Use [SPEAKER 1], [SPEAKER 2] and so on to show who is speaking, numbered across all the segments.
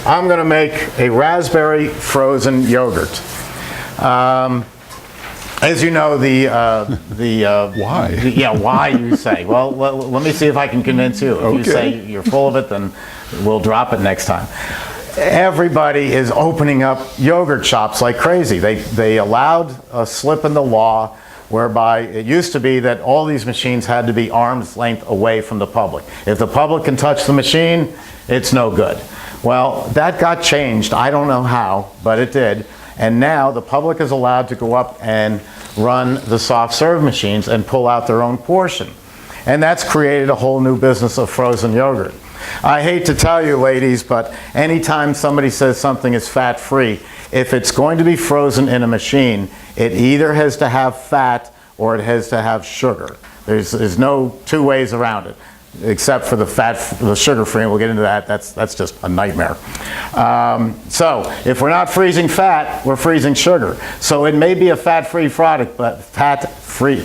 [SPEAKER 1] I'm going to make a raspberry frozen yogurt. As you know,
[SPEAKER 2] why?
[SPEAKER 1] Why you say? Well, let me see if I can convince you. If you say you're full of it, then we'll drop it next time. Everybody is opening up yogurt shops like crazy. They allowed a slip in the law whereby it used to be that all these machines had to be arm's length away from the public. If the public can touch the machine, it's no good. Well, that got changed. I don't know how, but it did. And now the public is allowed to go up and run the soft serve machines and pull out their own portion. And that's created a whole new business of frozen yogurt. I hate to tell you, ladies, but anytime somebody says something is fat-free, if it's going to be frozen in a machine, it either has to have fat or it has to have sugar. There's no two ways around it, except for the sugar-free, and we'll get into that. That's just a nightmare. So if we're not freezing fat, we're freezing sugar. So it may be a fat-free product, but fat-free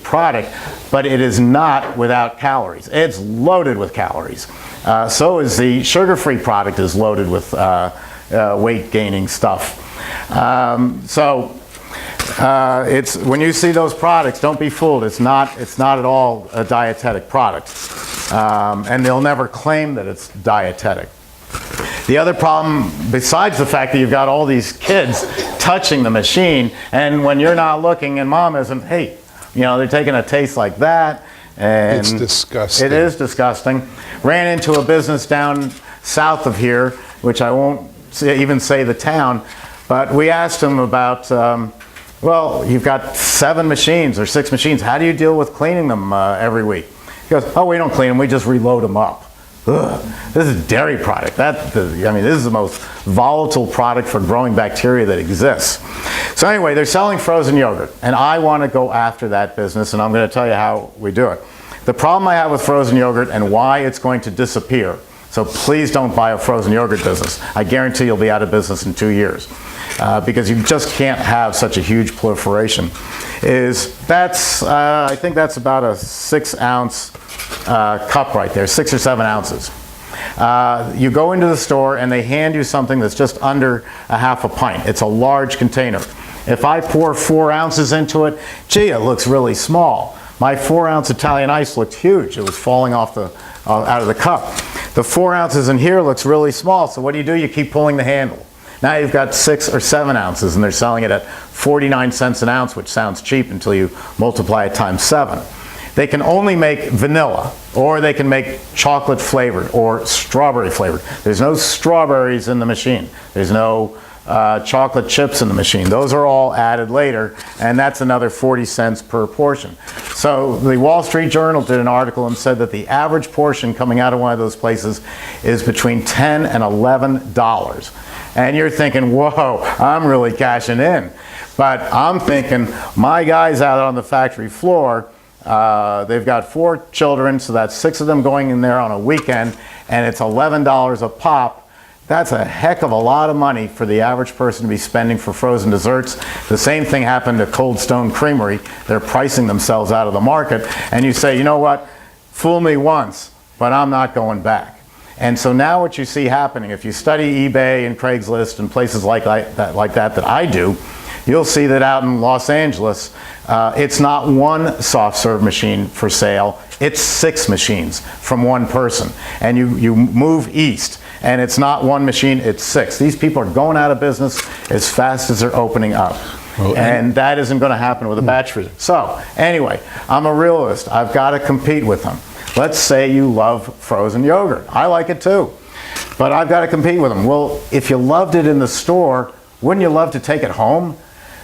[SPEAKER 1] product, but it is not without calories. It's loaded with calories. So is the sugar-free product is loaded with weight-gaining stuff. It's when you see those products, don't be fooled. It's not at all a dietetic product, and they'll never claim that it's dietetic. The other problem, besides the fact that you've got all these kids touching the machine, and when you're not looking and mom isn't, hey, they're taking a taste like that, and
[SPEAKER 2] it's disgusting.
[SPEAKER 1] It is disgusting. Ran into a business down south of here, which I won't even say the town, but we asked them about. Well, you've got 7 machines or 6 machines. How do you deal with cleaning them every week? He goes, oh, we don't clean them. We just reload them up. Ugh. This is a dairy product. This is the most volatile product for growing bacteria that exists. So anyway, they're selling frozen yogurt, and I want to go after that business, and I'm going to tell you how we do it. The problem I have with frozen yogurt and why it's going to disappear, so please don't buy a frozen yogurt business. I guarantee you'll be out of business in 2 years. Because you just can't have such a huge proliferation, I think that's about a 6-ounce cup right there, 6 or 7 ounces. You go into the store and they hand you something that's just under a half a pint. It's a large container. If I pour 4 ounces into it, gee, it looks really small. My 4-ounce Italian ice looked huge. It was falling off out of the cup. The 4 ounces in here looks really small, so what do? You keep pulling the handle. Now you've got 6 or 7 ounces, and they're selling it at 49 cents an ounce, which sounds cheap until you multiply it times 7. They can only make vanilla, or they can make chocolate flavored or strawberry flavored. There's no strawberries in the machine. There's no chocolate chips in the machine. Those are all added later, and that's another 40 cents per portion. So the Wall Street Journal did an article and said that the average portion coming out of one of those places is between $10 and $11. And you're thinking, whoa, I'm really cashing in. But I'm thinking, my guys out on the factory floor, they've got 4 children, so that's 6 of them going in there on a weekend, and it's $11 a pop. That's a heck of a lot of money for the average person to be spending for frozen desserts. The same thing happened to Cold Stone Creamery. They're pricing themselves out of the market, and you say, you know what, fool me once, but I'm not going back. And so now what you see happening, if you study eBay and Craigslist and places like that I do, you'll see that out in Los Angeles, it's not 1 soft serve machine for sale, it's 6 machines from 1 person. And you move east, and it's not 1 machine, it's 6. These people are going out of business as fast as they're opening up. Well, and that isn't going to happen with a batch freezer. So anyway, I'm a realist. I've got to compete with them. Let's say you love frozen yogurt. I like it too. But I've got to compete with them. Well, if you loved it in the store, wouldn't you love to take it home?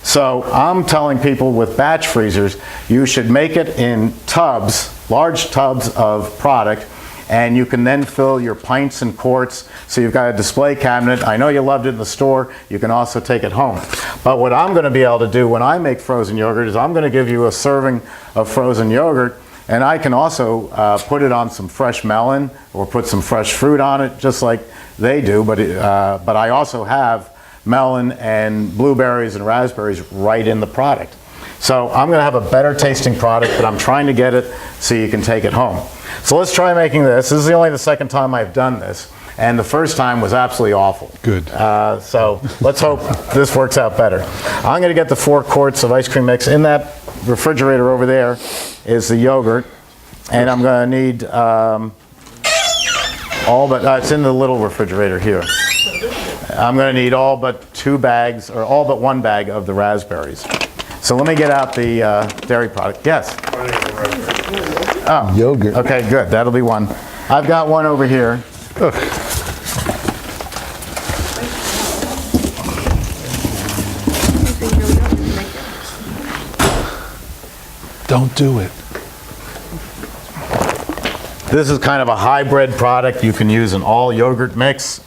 [SPEAKER 1] So I'm telling people with batch freezers, you should make it in tubs, large tubs of product, and you can then fill your pints and quarts. So you've got a display cabinet. I know you loved it in the store. You can also take it home. But what I'm going to be able to do when I make frozen yogurt is I'm going to give you a serving of frozen yogurt, and I can also put it on some fresh melon or put some fresh fruit on it, just like they do. But I also have melon and blueberries and raspberries right in the product. So I'm going to have a better tasting product, but I'm trying to get it so you can take it home. So let's try making this. This is only the second time I've done this, and the first time was absolutely awful.
[SPEAKER 2] Good.
[SPEAKER 1] So let's hope this works out better. I'm going to get the 4 quarts of ice cream mix. In that refrigerator over there is the yogurt, and I'm going to need all but, it's in the little refrigerator here. I'm going to need all but 2 bags, or all but 1 bag of the raspberries. So let me get out the dairy product. Yes? Oh,
[SPEAKER 2] yogurt.
[SPEAKER 1] Okay, good. That'll be one. I've got one over here.
[SPEAKER 2] Ugh. Don't do it.
[SPEAKER 1] This is kind of a hybrid product. You can use an all yogurt mix,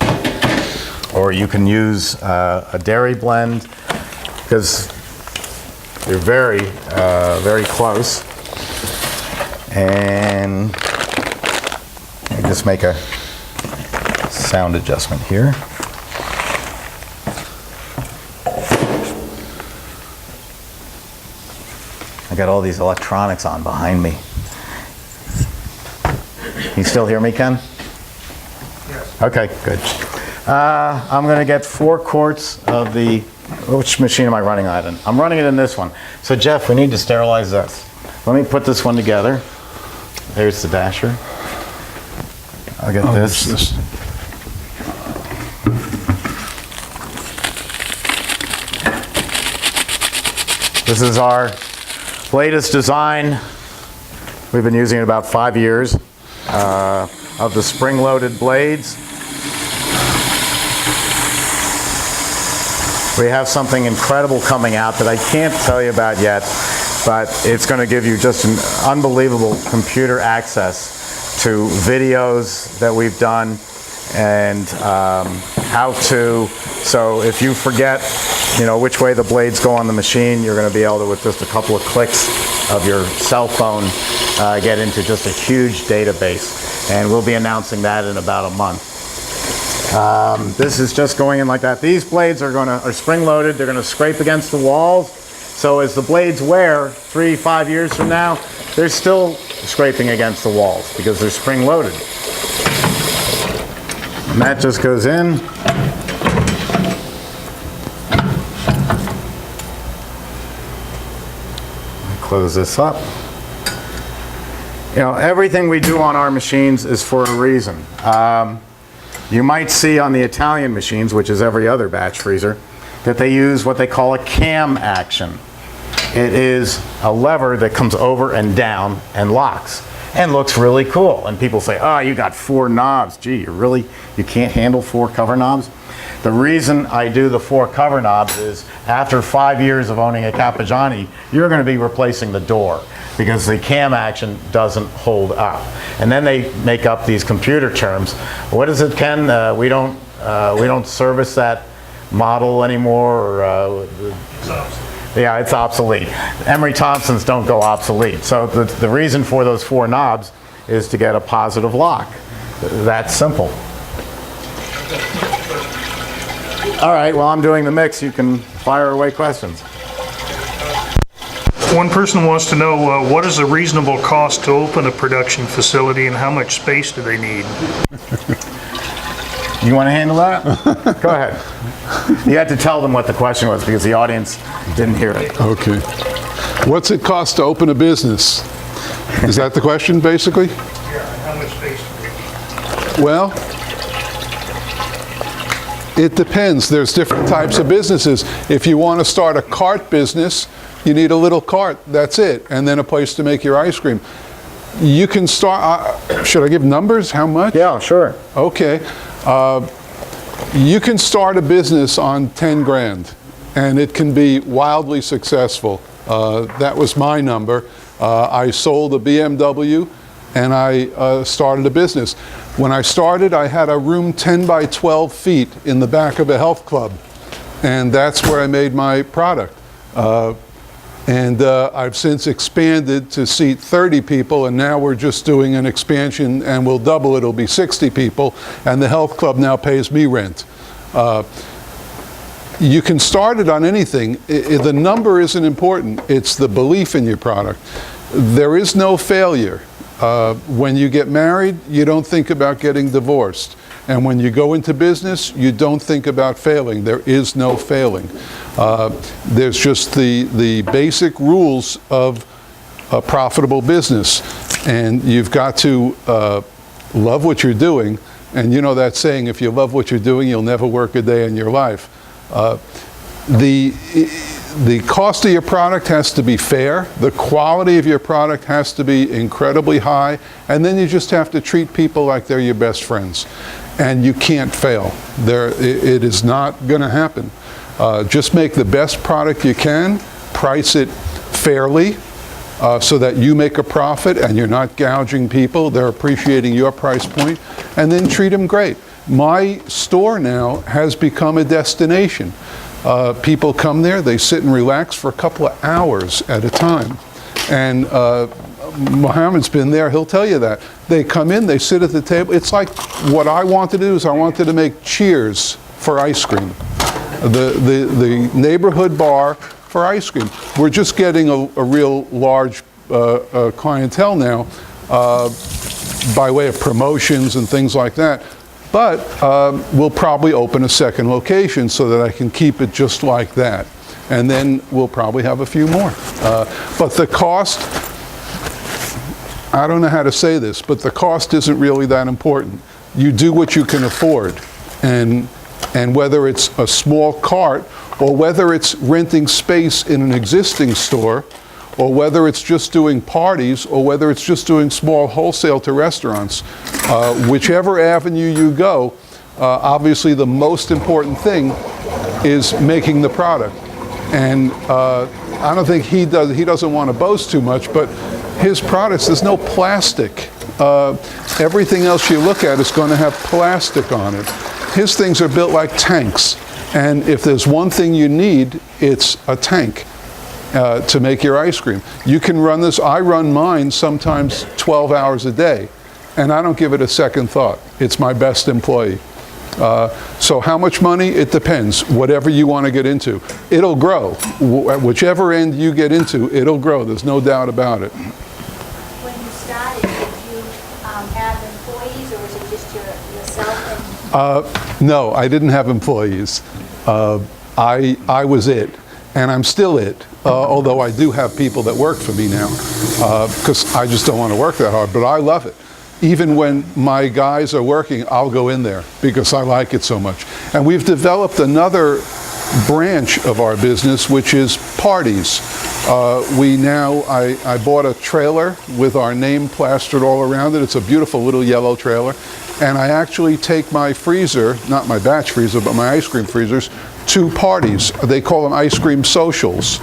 [SPEAKER 1] or you can use a dairy blend, because they're very, very close. And let me just make a sound adjustment here. I got all these electronics on behind me. You still hear me, Ken?
[SPEAKER 3] Yes.
[SPEAKER 1] Okay, good. I'm going to get 4 quarts of the, which machine am I running it in? I'm running it in this one. So Jeff, we need to sterilize this. Let me put this one together. There's the dasher. I'll get this. This is our latest design. We've been using it about 5 years. Of the spring-loaded blades. We have something incredible coming out that I can't tell you about yet, but it's going to give you just an unbelievable computer access to videos that we've done and how to. So if you forget, which way the blades go on the machine, you're going to be able to, with just a couple of clicks of your cell phone, get into just a huge database. And we'll be announcing that in about a month. This is just going in like that. These blades are spring-loaded. They're going to scrape against the walls. So as the blades wear 3-5 years from now, they're still scraping against the walls because they're spring-loaded. And that just goes in. Close this up. Everything we do on our machines is for a reason. You might see on the Italian machines, which is every other batch freezer, that they use what they call a cam action. It is a lever that comes over and down and locks and looks really cool. And people say, oh, you got 4 knobs. Gee, you can't handle 4 cover knobs? The reason I do the 4 cover knobs is after 5 years of owning a Cappigiani, you're going to be replacing the door because the cam action doesn't hold up. And then they make up these computer terms. What is it, Ken? We don't service that model anymore. Yeah, it's obsolete. Emery Thompsons don't go obsolete. So the reason for those 4 knobs is to get a positive lock. That's simple. All right, while I'm doing the mix, you can fire away questions.
[SPEAKER 3] One person wants to know what is the reasonable cost to open a production facility and how much space do they need?
[SPEAKER 1] You want to handle that? Go ahead. You had to tell them what the question was because the audience didn't hear it.
[SPEAKER 2] Okay. What's it cost to open a business? Is that the question, basically?
[SPEAKER 3] Yeah, how much space do they need?
[SPEAKER 2] Well, it depends. There's different types of businesses. If you want to start a cart business, you need a little cart. That's it. And then a place to make your ice cream. You can start, should I give numbers? How much?
[SPEAKER 1] Yeah, sure.
[SPEAKER 2] Okay. You can start a business on 10 grand and it can be wildly successful. That was my number. I sold a BMW and I started a business. When I started, I had a room 10 by 12 feet in the back of a health club, and that's where I made my product. I've since expanded to seat 30 people, and now we're just doing an expansion, and we'll double it. It'll be 60 people, and the health club now pays me rent. You can start it on anything. The number isn't important. It's the belief in your product. There is no failure. When you get married, you don't think about getting divorced. And when you go into business, you don't think about failing. There is no failing. There's just the basic rules of a profitable business. And you've got to love what you're doing. And you know that saying, if you love what you're doing, you'll never work a day in your life. The cost of your product has to be fair. The quality of your product has to be incredibly high. And then you just have to treat people like they're your best friends. And you can't fail. It is not going to happen. Just make the best product you can, price it fairly, so that you make a profit and you're not gouging people. They're appreciating your price point, and then treat them great. My store now has become a destination. People come there, they sit and relax for a couple of hours at a time. And Mohammed's been there, he'll tell you that. They come in, they sit at the table. It's like what I wanted to do is I wanted to make Cheers for ice cream. The neighborhood bar for ice cream. We're just getting a real large clientele now by way of promotions and things like that. But we'll probably open a second location so that I can keep it just like that. And then we'll probably have a few more. But the cost, I don't know how to say this, but the cost isn't really that important. You do what you can afford. And whether it's a small cart, or whether it's renting space in an existing store, or whether it's just doing parties, or whether it's just doing small wholesale to restaurants, whichever avenue you go, obviously the most important thing is making the product. And I don't think he doesn't want to boast too much, but his products, there's no plastic. Everything else you look at is going to have plastic on it. His things are built like tanks. And if there's one thing you need, it's a tank to make your ice cream. You can run this, I run mine sometimes 12 hours a day, and I don't give it a second thought. It's my best employee. So how much money? It depends. Whatever you want to get into. It'll grow. Whichever end you get into, it'll grow. There's no doubt about it.
[SPEAKER 4] When you started, did you have employees, or was it just yourself?
[SPEAKER 2] No, I didn't have employees. I was it, and I'm still it, although I do have people that work for me now, because I just don't want to work that hard, but I love it. Even when my guys are working, I'll go in there because I like it so much. And we've developed another branch of our business, which is parties. I bought a trailer with our name plastered all around it. It's a beautiful little yellow trailer. And I actually take my freezer, not my batch freezer, but my ice cream freezers, to parties. They call them ice cream socials.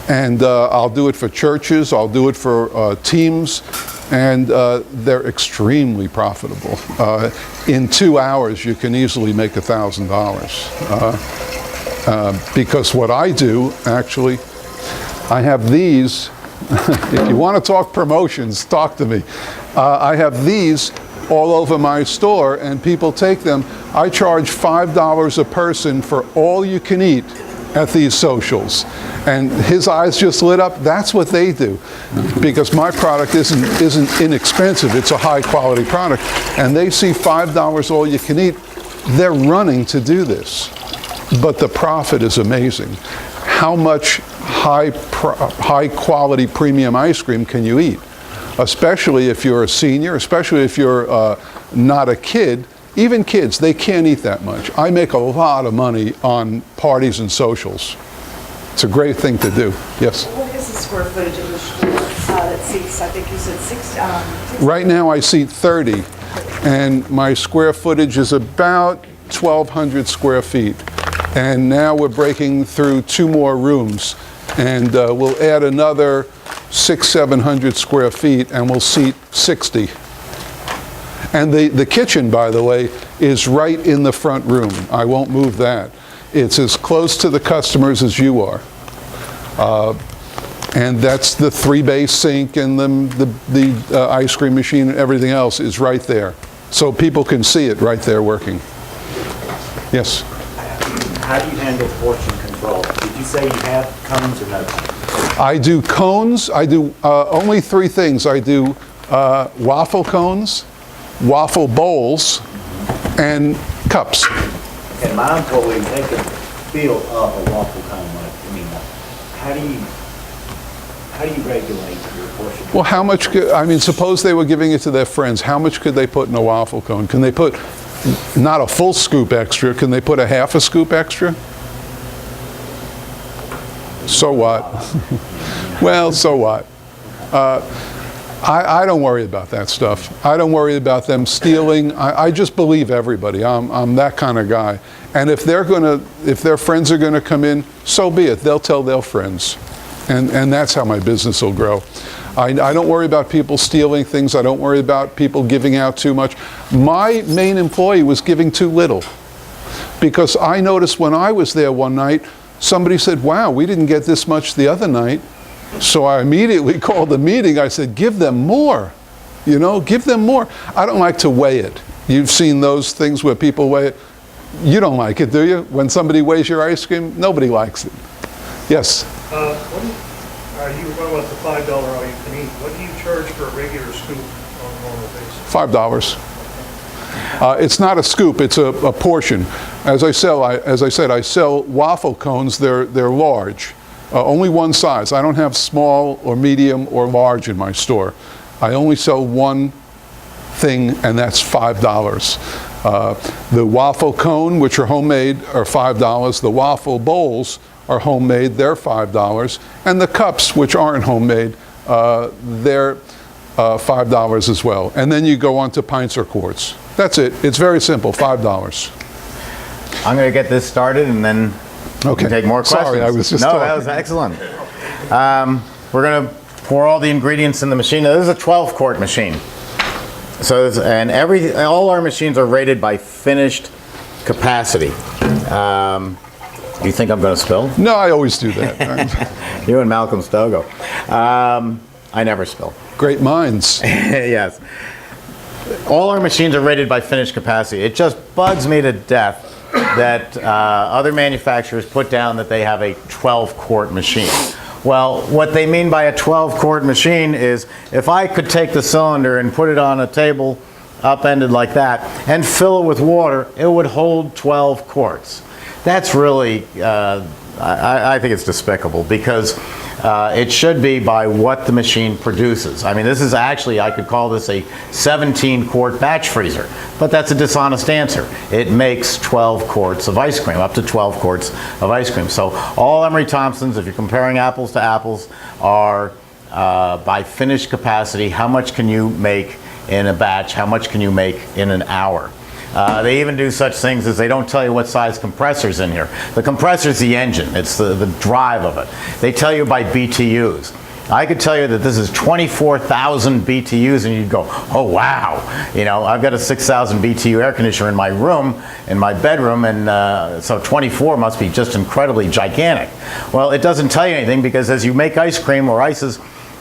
[SPEAKER 2] And I'll do it for churches, I'll do it for teams, and they're extremely profitable. In 2 hours, you can easily make $1,000. Because what I do, actually, I have these. If you want to talk promotions, talk to me. I have these all over my store, and people take them. I charge $5 a person for all you can eat at these socials. And his eyes just lit up. That's what they do, because my product isn't inexpensive. It's a high quality product, and they see $5 all you can eat. They're running to do this, but the profit is amazing. How much high quality premium ice cream can you eat? Especially if you're a senior, especially if you're not a kid. Even kids, they can't eat that much. I make a lot of money on parties and socials. It's a great thing to do. Yes?
[SPEAKER 5] What is the square footage of the store that seats, I think you said 60?
[SPEAKER 2] Right now I seat 30, and my square footage is about 1,200 square feet. And now we're breaking through 2 more rooms, and we'll add another 600-700 square feet, and we'll seat 60. And the kitchen, by the way, is right in the front room. I won't move that. It's as close to the customers as you are. And that's the 3-bay sink, and the ice cream machine and everything else is right there. So people can see it right there working. Yes?
[SPEAKER 6] how do you handle portion control? Did you say you have cones or no cones?
[SPEAKER 2] I do cones. I do only 3 things. I do waffle cones, waffle bowls, and cups.
[SPEAKER 6] And my employees, they can fill up a waffle cone. Like, I mean, how do you regulate your portion?
[SPEAKER 2] Well, how much, I mean, suppose they were giving it to their friends. How much could they put in a waffle cone? Can they put, not a full scoop extra, can they put a half a scoop extra? So what? Well, so what? I don't worry about that stuff. I don't worry about them stealing. I just believe everybody. I'm that kind of guy. And if their friends are gonna come in, so be it. They'll tell their friends. And that's how my business will grow. I don't worry about people stealing things. I don't worry about people giving out too much. My main employee was giving too little. Because I noticed when I was there one night, somebody said, wow, we didn't get this much the other night. So I immediately called the meeting. I said, give them more. You know, give them more. I don't like to weigh it. You've seen those things where people weigh it. You don't like it, do you? When somebody weighs your ice cream, nobody likes it. Yes?
[SPEAKER 3] You were talking about the $5 all you can eat. What do you charge for a regular scoop on a normal basis?
[SPEAKER 2] $5. It's not a scoop, it's a portion. As I said, I sell waffle cones. They're large. Only one size. I don't have small or medium or large in my store. I only sell one thing, and that's $5. The waffle cone, which are homemade, are $5. The waffle bowls are homemade, they're $5. And the cups, which aren't homemade, they're $5 as well. And then you go on to pints or quarts. That's it. It's very simple, $5.
[SPEAKER 1] I'm going to get this started and then we can take more questions.
[SPEAKER 2] Sorry, I was just
[SPEAKER 1] No,
[SPEAKER 2] talking.
[SPEAKER 1] that was excellent. We're going to pour all the ingredients in the machine. Now, this is a 12-quart machine. So, all our machines are rated by finished capacity. You think I'm going to spill?
[SPEAKER 2] No, I always do that.
[SPEAKER 1] You and Malcolm Stogo. I never spill.
[SPEAKER 2] Great minds.
[SPEAKER 1] Yes. All our machines are rated by finished capacity. It just bugs me to death that other manufacturers put down that they have a 12-quart machine. Well, what they mean by a 12-quart machine is if I could take the cylinder and put it on a table upended like that and fill it with water, it would hold 12 quarts. That's really, I think it's despicable because it should be by what the machine produces. I mean, this is actually, I could call this a 17-quart batch freezer, but that's a dishonest answer. It makes 12 quarts of ice cream, up to 12 quarts of ice cream. So all Emery Thompsons, if you're comparing apples to apples, are by finished capacity. How much can you make in a batch? How much can you make in an hour? They even do such things as they don't tell you what size compressor's in here. The compressor's the engine. It's the drive of it. They tell you by BTUs. I could tell you that this is 24,000 BTUs and you'd go, oh wow. You know, I've got a 6,000 BTU air conditioner in my room, in my bedroom, and so 24 must be just incredibly gigantic. Well, it doesn't tell you anything because as you make ice cream or ices,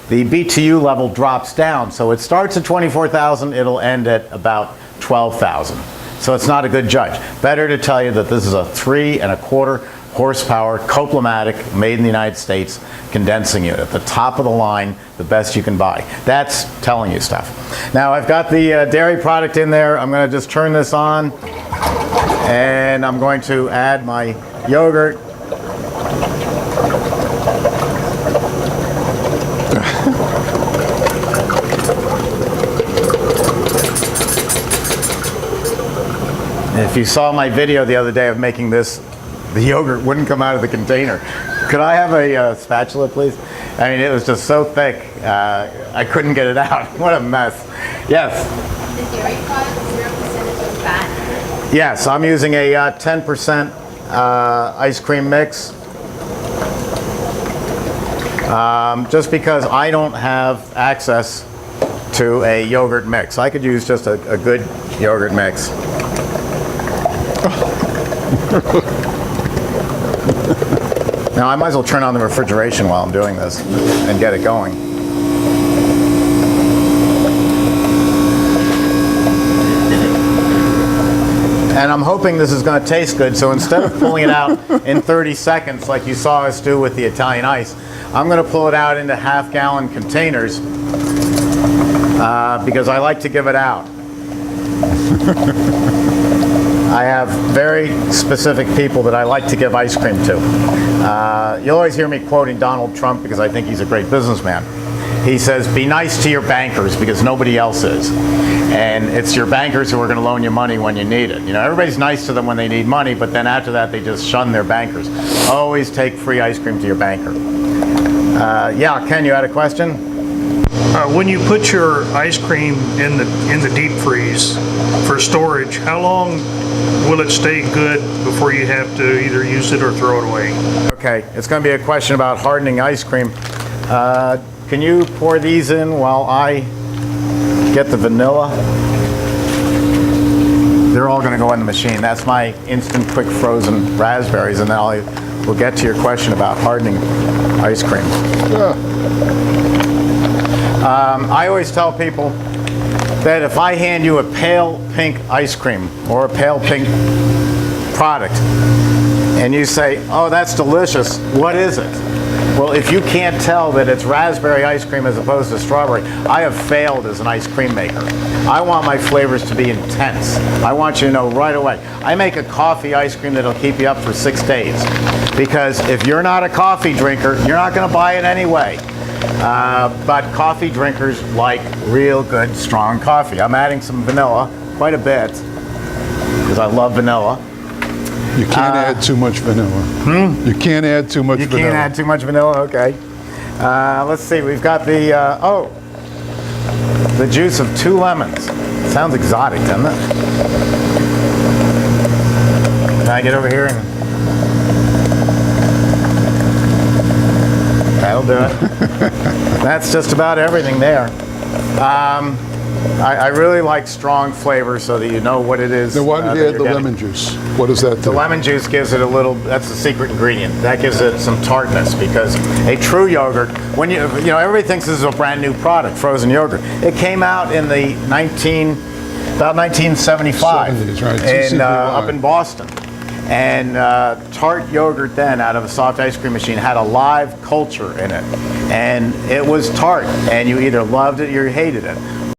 [SPEAKER 1] the BTU level drops down. So it starts at 24,000, it'll end at about 12,000. So it's not a good judge. Better to tell you that this is a 3¼ horsepower Coplamatic, made in the United States, condensing unit. The top of the line, the best you can buy. That's telling you stuff. Now I've got the dairy product in there. I'm going to just turn this on and I'm going to add my yogurt. If you saw my video the other day of making this, the yogurt wouldn't come out of the container. Could I have a spatula, please? I mean, it was just so thick, I couldn't get it out. What a mess. Yes?
[SPEAKER 4] The dairy product, 0% of fat.
[SPEAKER 1] Yes, I'm using a 10% ice cream mix. Just because I don't have access to a yogurt mix. I could use just a good yogurt mix. Now I might as well turn on the refrigeration while I'm doing this and get it going. And I'm hoping this is going to taste good, so instead of pulling it out in 30 seconds like you saw us do with the Italian ice, I'm going to pull it out into half-gallon containers because I like to give it out. I have very specific people that I like to give ice cream to. You'll always hear me quoting Donald Trump because I think he's a great businessman. He says, be nice to your bankers because nobody else is. And it's your bankers who are going to loan you money when you need it. You know, everybody's nice to them when they need money, but then after that they just shun their bankers. Always take free ice cream to your banker. Yeah, Ken, you had a question?
[SPEAKER 3] When you put your ice cream in the deep freeze for storage, how long will it stay good before you have to either use it or throw it away?
[SPEAKER 1] Okay, it's going to be a question about hardening ice cream. Can you pour these in while I get the vanilla? They're all going to go in the machine. That's my instant quick frozen raspberries, and then we'll get to your question about hardening ice cream.
[SPEAKER 2] Yeah.
[SPEAKER 1] I always tell people that if I hand you a pale pink ice cream or a pale pink product and you say, oh, that's delicious, what is it? Well, if you can't tell that it's raspberry ice cream as opposed to strawberry, I have failed as an ice cream maker. I want my flavors to be intense. I want you to know right away. I make a coffee ice cream that'll keep you up for 6 days. Because if you're not a coffee drinker, you're not going to buy it anyway. But coffee drinkers like real good, strong coffee. I'm adding some vanilla, quite a bit, because I love vanilla.
[SPEAKER 2] You can't add too much vanilla. You can't add too much vanilla.
[SPEAKER 1] You can't add too much vanilla, okay. Let's see, we've got the, the juice of 2 lemons. Sounds exotic, doesn't it? Can I get over here and... That'll do it. That's just about everything there. I really like strong flavor so that you know what it is.
[SPEAKER 2] Then why did you
[SPEAKER 1] that
[SPEAKER 2] add
[SPEAKER 1] you're
[SPEAKER 2] the
[SPEAKER 1] getting.
[SPEAKER 2] lemon juice? What does that do?
[SPEAKER 1] The lemon juice gives it a little, that's the secret ingredient. That gives it some tartness because a true yogurt, when you know, everybody thinks this is a brand new product, frozen yogurt. It came out in the about 1975
[SPEAKER 2] 70s, right,
[SPEAKER 1] up in Boston. And tart yogurt then out of a soft ice cream machine had a live culture in it. And it was tart, and you either loved it or you hated it.